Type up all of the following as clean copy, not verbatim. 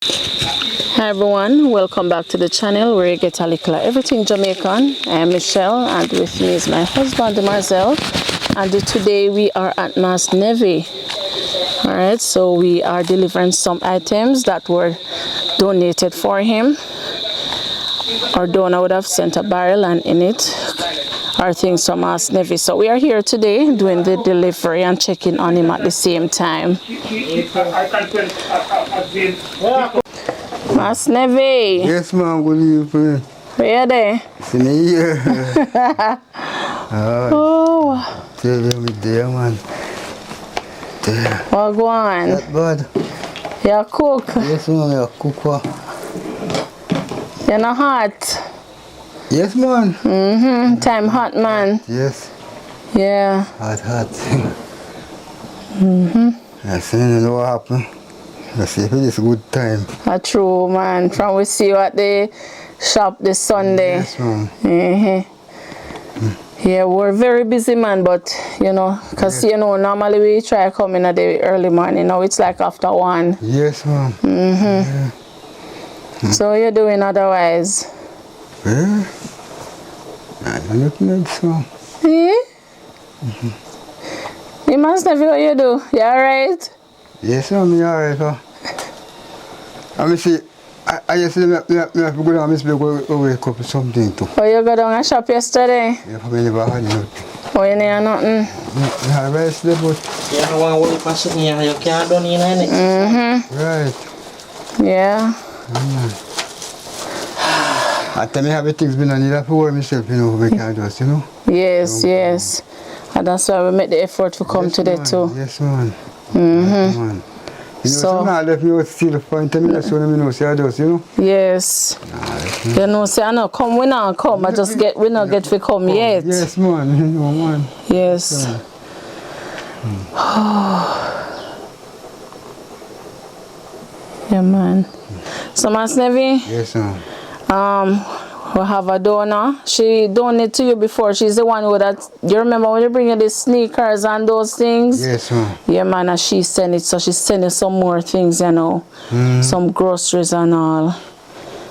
Hi everyone, welcome back to the channel where you get a little of everything Jamaican. I am Michelle and with me is my husband Marcel, and today we are at Mas Nevi. Alright, so we are delivering some items that were donated for him. Our donor would have sent a barrel and in it are things from Mas Nevi. So we are here today doing the delivery and checking on him at the same time. Mas Nevi. Yes, ma'am. Good evening. Where are they? In here. Oh. Tell them it's there, man. There. What go on? That bad. You cook? Yes, ma'am. You cook what? You're not hot? Yes, man. Time hot, man. Yes. Yeah. Hot. I see you know what happened. I say it's a good time. That's true, man. From we see you at the shop this Sunday. Yes, ma'am. Yeah, we're very busy, man, but you know, because you know, normally we try coming at the early morning. Now it's like after 1. Yes, ma'am. So what you doing otherwise? Yeah. I'm looking at some. You must have what you do. You alright? Yes, ma'am. You alright, huh? I see, I just have to go down this big wake up something too. Oh, you go down and shop yesterday? Yeah, I never had nothing. Oh, you need nothing? I had rice there, but... Yeah, one way passing here, you can't do anything. Right. Yeah. I tell me how things been on it for work myself, you know, we can't just, you know. Yes. And that's why we make the effort to come today too. Yes, man. Yes, man. You know, so now left me out still for intermittent, so let me know, say I just, you know. Yes. You know, say I know, come, we not come, I just get, we not get to come yet. Yes, man, you know, man. Yes. Yeah, man. So, Mas Nevi? Yes, man. We have a donor. She donated to you before. She's the one who that, you remember when you bring you the sneakers and those things? Yes, man. Yeah, man, and she sent it, so she's sending some more things, you know. Some groceries and all.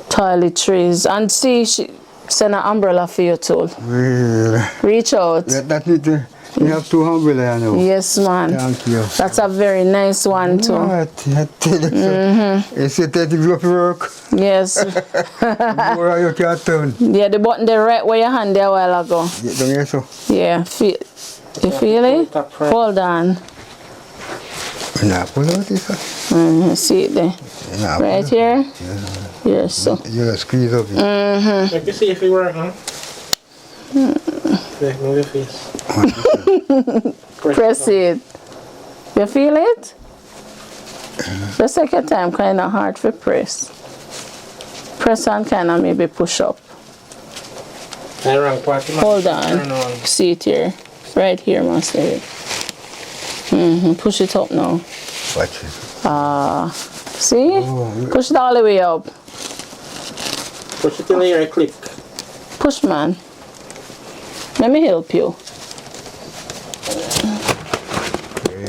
Toiletries. And see, she sent an umbrella for you too. Well, Reach out. that need to, you have 2 umbrellas, you know. Yes, man. Thank you. That's a very nice one too. Right, I tell you so. You see that if you have to work, Yes. more you can't turn. Yeah, the button there right where your hand there a while ago. Get down here, so. Yeah, feel. You feel it? Hold on. Nah, pull out this, See it there. nah, Right here? Yes, so. You gotta squeeze up. Let me see if it works, huh? Yeah, move your face. Press it. You feel it? The second time kind of hard to press. Press and kind of maybe push up. Hold on. See it here. Right here, Master. Push it up now. Watch it. See? Push it all the way up. Push it till you click. Push, man. Let me help you.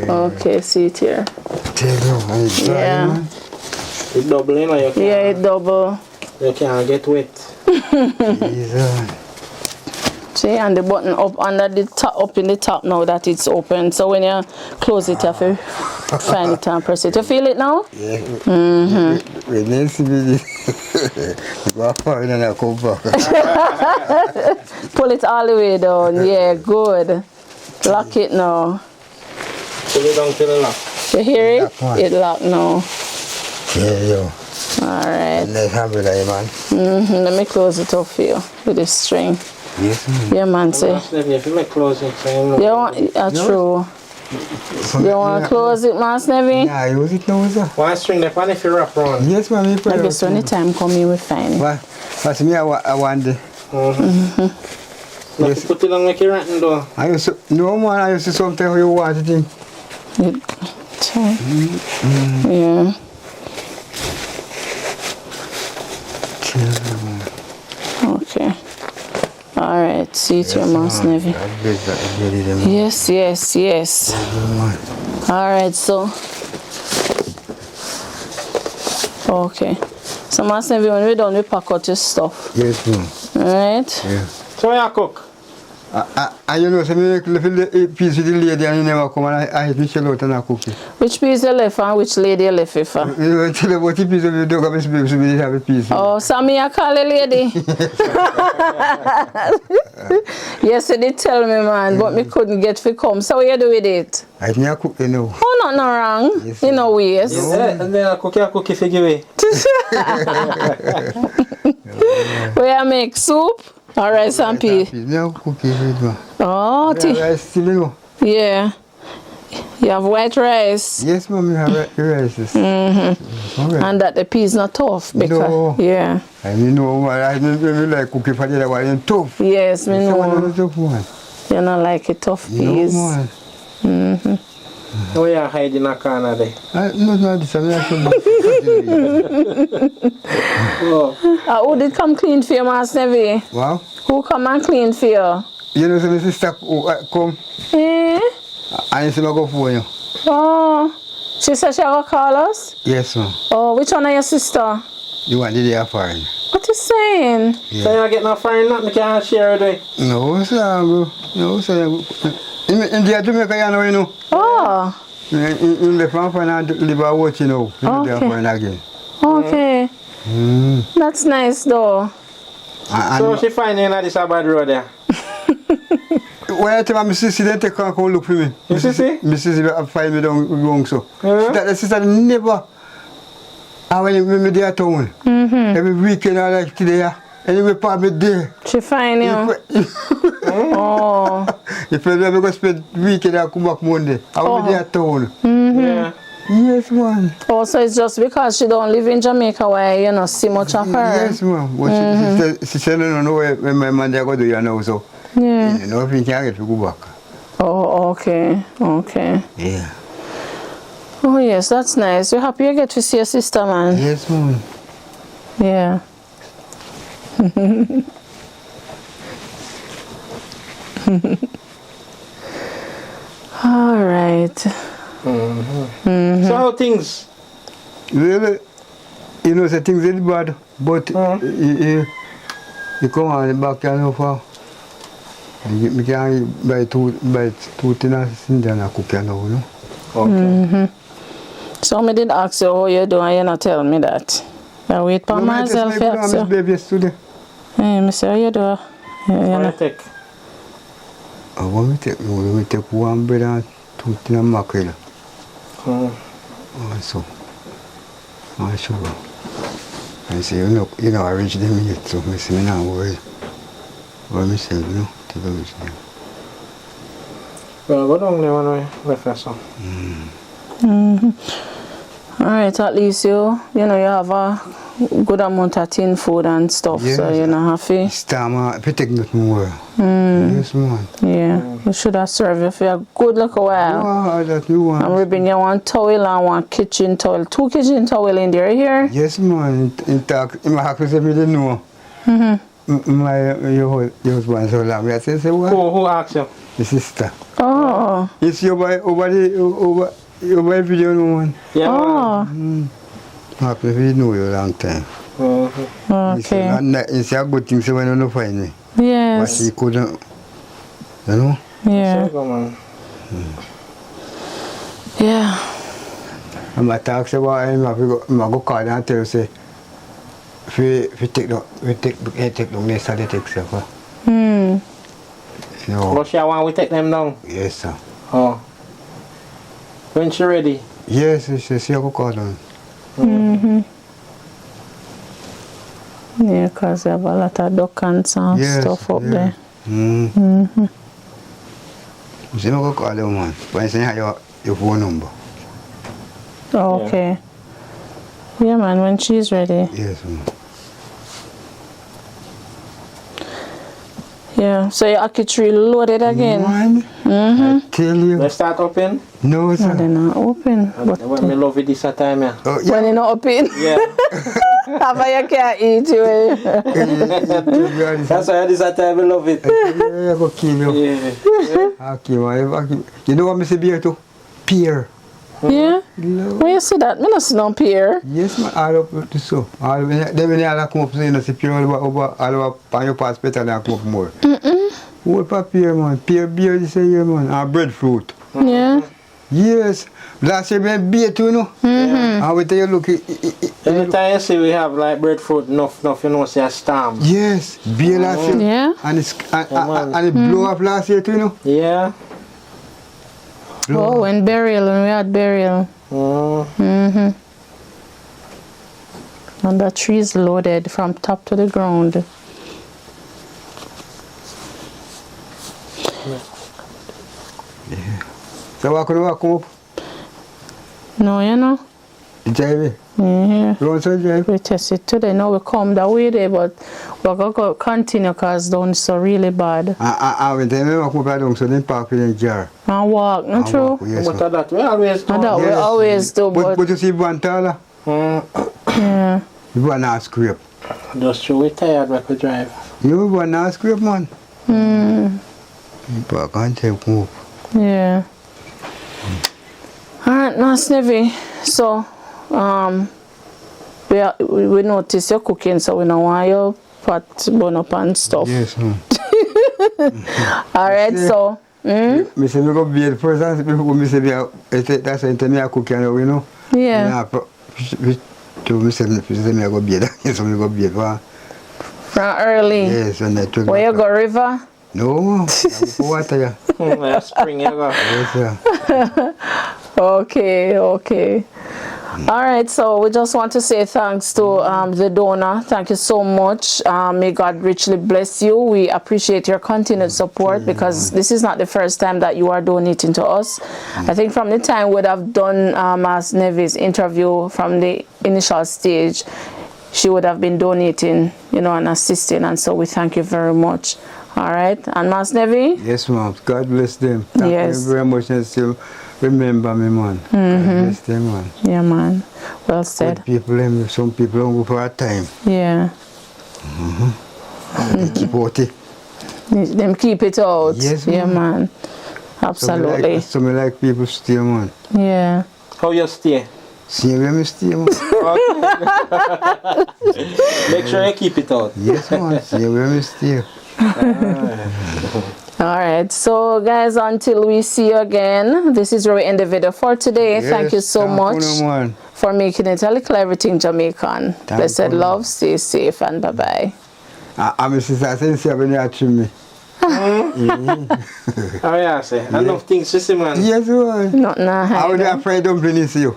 Okay, see it here. Yeah. It double in or you can't. Yeah, it double. You can't get wet. See, and the button up under the top, up in the top now that it's open. So when you close it, you have to find it and press it. You feel it now? Yeah. When you see me, you go forward and I come back. Pull it all the way down. Yeah, good. Lock it now. Pull it down till it lock. You hear it? It locked now. Yeah, yo. Alright. Let's have it, man. Let me close it up for you with this string. Yes, man. Yeah, man, say. If you make close it, so you know. You want, true. You want to close it, Mas Nevi? Yeah, use it now, sir. One string the pan if you wrap around. Yes, man. I guess when the time comes, you will find it. What's me, I want the... Yes. Put it on make it rotten though. I used to, no, man, I used to sometimes you want it in. Yeah. Okay. Alright, see it your Mas Nevi. Yes. Alright, so Okay. So, Master Nevi, when we're done, we pack out your stuff. Yes, ma'am. Alright? Yeah. So you cook? And you know, so me the piece with the lady and you never come and I hate Michelle out and I cook it. Which piece you left and which lady you left it for? You know, tell about the piece of the dog of his baby, so we have a piece. Oh, so me I call a lady? Yes, you did tell me, man, but me couldn't get to come. So what you do with it? I think I cook, you know. Oh, not no wrong. Yes, You know ways. And then I cook if you give it. Where I make soup or rice and peas? No, cook it with me. Oh, Rice still, you know. yeah. You have white rice. Yes, ma'am, you have rices. Alright. And that the peas not tough because No. yeah. I mean, no, I don't like cooking for the other one, it's tough. Yes, me It's one of know. the tough one. You not like it tough peas. No, man. Oh, you hide in a corner there. No, this is actually. Oh. Who did come clean for you, Master Nevi? Wow. Who come and clean for you? You know, so my sister come Eh? and you see me go for you. Oh. She said she will call us? Yes, ma'am. Oh, which one are your sister? You want the day foreign? What you saying? So you get no foreign nothing you can't share it with? No, sir, bro. No, sir. In the Jamaica, you know. Oh. In the farm and live out watch, you know. Okay. Foreign again. Okay. That's nice though. So she find you in this bad road there? When I tell my sister, they take her come look for me. Your sister? My sister find me down wrong so. Yeah. That the sister never. I when me there town. Every weekend I like today. Anyway, part me there. She find you. Oh. If I ever go spend weekend, I come back Monday. I will be there town. Yeah. Yes, man. Oh, so it's just because she don't live in Jamaica where you not see much of her. Yes, man. But she said, no, no, where my man there go do you know, so. Yeah. You know, if you can't get to go back. Oh, okay. Okay. Yeah. Oh, yes, that's nice. You're happy you get to see your sister, man. Yes, man. Yeah. All right. So how things? Well, you know, the things is bad, but you come on the back and over. You can buy two things and then I cook you know. Okay. So I did ask you how you do and you not tell me that. I wait for myself to ask you. Baby yesterday. Hey, I say how you do. What you take? I want to take one bread and two things of mackerel. So, I'm sure. I say, you know, I reach them yet, so I say, I'm not worried. But myself, you know, take a reach them. Well, go down there when we left us some. All right, at least you know you have a good amount of tin food and stuff, Yes. so you're not happy. It's time if you take nothing more. Yes, man. Yeah, you should have served you for a good little while. Oh, that you want. I'm ripping you one towel and one kitchen towel, 2 kitchen towel in there here. Yes, man. In talk, in my house, I didn't know. Your husband so long. I say what? Who asked you? The sister. Oh, You see over video, no one. Yeah. oh, Mark, if you know you a long time. okay. It's a good thing, so when you don't find me. But Yes, she couldn't, you know? yeah, So go, man. yeah. I'm talk about him, I go call and tell you, say, if you take the next Saturday, take stuff. You know? But she want we take them down. Yes, sir. Oh. When she ready? Yes, she go call them. Yeah, because they have a lot of ducks and Yes, stuff up yeah. there. She no go call them, man. But I say your phone number. Okay. Yeah, man, when she's ready. Yes, man. Yeah, so your archery loaded again. Man, I tell you. Let's start open. No, No, sir. they're not open. But When me love it this time, yeah. Oh, when yeah. you're not open, Yeah. Papa, you can't eat you. That's why this time I love it. I go kill you. Yeah. Okay, man. You know what I say beer too? Pear. Yeah? Lord. Where you see that? Me not see no pier. Yes, man, all up to so. All when they all come up, so you know, see pier all over on your pass better than come up more. What for pear, man? Pear beer, you say here, man. And breadfruit. Yeah. Yes. Last year, we had beer too, you know. And we tell you, look, Every time you see we have like breadfruit, enough you know, say a storm. yes, beer last year. Yeah. And man. and it blew up last year too, you know. Yeah. Oh, when burial, when we had burial. And the trees loaded from top to the ground. So what could we come up? No, you know. Drive Yeah. You want to drive? We test it today. Now we come that way there, but we're going to continue because down so really bad. And when they come up down, so they park in a jar. And walk, not true? Walk, yes, But man. that we always do. And that we Yes. always do, but But you see one taller, yeah. you want to scrape. Just true, we tired when we drive. You want to scrape, man. But I can't come up. Yeah. Alright, Miss Nevi. So, we notice you're cooking, so we don't want your pot burn up and stuff. Yes, man. Alright, so, Me say me go beer first and before me say that's why me I cook and you know. yeah. To me say me I go beer. So me go beer for. From early. Yes, and I took. Where you go, river? No, water. Like spring, you go. Yes, sir. Okay. All right, so we just want to say thanks to the donor. Thank you so much. May God richly bless you. We appreciate your continued support because this is not the first time that you are donating to us. I think from the time we would have done Mas Nevi's interview from the initial stage, she would have been donating, you know, and assisting, and so we thank you very much. All right, and Mas Nevi? Yes, ma'am. God bless them. Thank Yes. you very much and still remember me, man. God bless them, man. Yeah, man. Well said. Good people, some people don't go for a time. Yeah. They keep out it. Them keep it out. Yes, yeah, man. Absolutely. Some like people stay, man. Yeah. How you stay? See where me stay, man. Make sure you keep it out. Yes, man. See where me stay. All right. So, guys, until we see you again, this is where we end the video for today. Thank you so much for making it a little everything Jamaican. Blessed love, stay safe, and bye-bye. I'm sister since you when you treat me. Oh yeah, say. Enough things to see, man. Yes, man. Not now. I would have fried dumplings to you.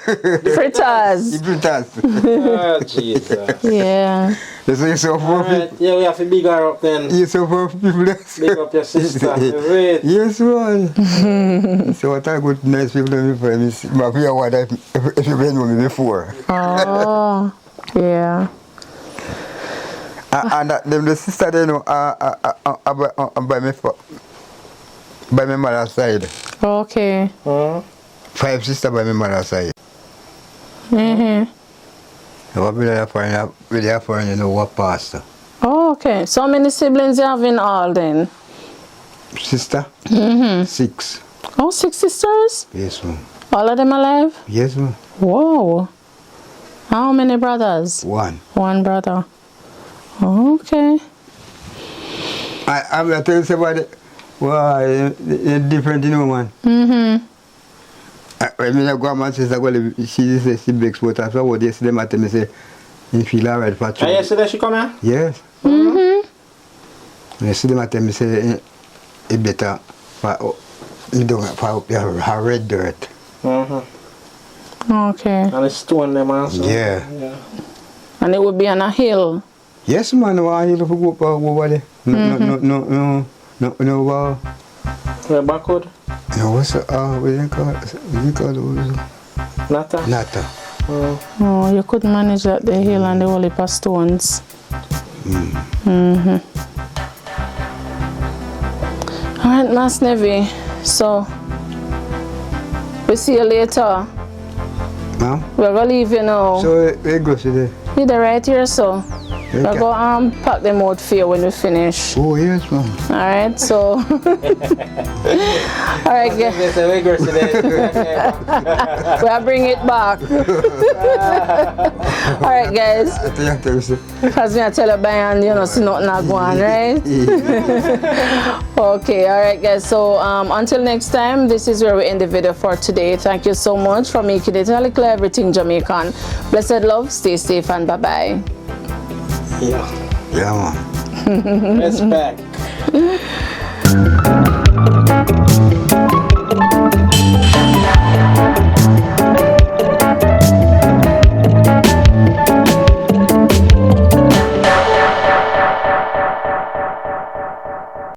Fritters. Fritters. Oh, Jesus. Yeah. You're so for Alright, yeah, we have to big her up then. You're so for people. Big up your sister. Wait. Yes, man. So what I good nice people in for me. But we are what if you know me before. Oh, yeah. And the sister they know by my mother's side. Okay. 5 sisters by my mother's side. What will I find, you know, what pastor? Oh, okay. So how many siblings you have in all then? Sister? 6. Oh, 6 sisters? Yes, ma'am. All of them alive? Yes, ma'am. Whoa. How many brothers? 1. 1 brother. Okay. I'm going to tell you somebody, well, it's different, you know, man. I mean, I go and my sister, she says she bakes water, so what they say, them at me say, you feel alright for And yesterday she come here? Yes. I see them at me say, it better for her red dirt. Okay. And it's stone them also. Yeah. And it would be on a hill? Yes, man, I want to go over there. No. Where backward? No, what's what do you call it? Nata? Nata. Oh, you could manage that the hill and the whole heap of stones. Alright, Mas Nevi. So, we'll see you later. Ma'am? We're going to leave you now. So, where go today? You're right here, so. I'll go pack them out for you when we finish. Oh, yes, man. Alright, so alright guys. We'll bring it back. Alright guys. Because I tell you by and you know see nothing not going, right? Okay, alright guys. So until next time, this is where we end the video for today. Thank you so much for making it a Likkle Everything Jamaican. Blessed love, stay safe and bye bye. Yeah. Yeah, man. Respect.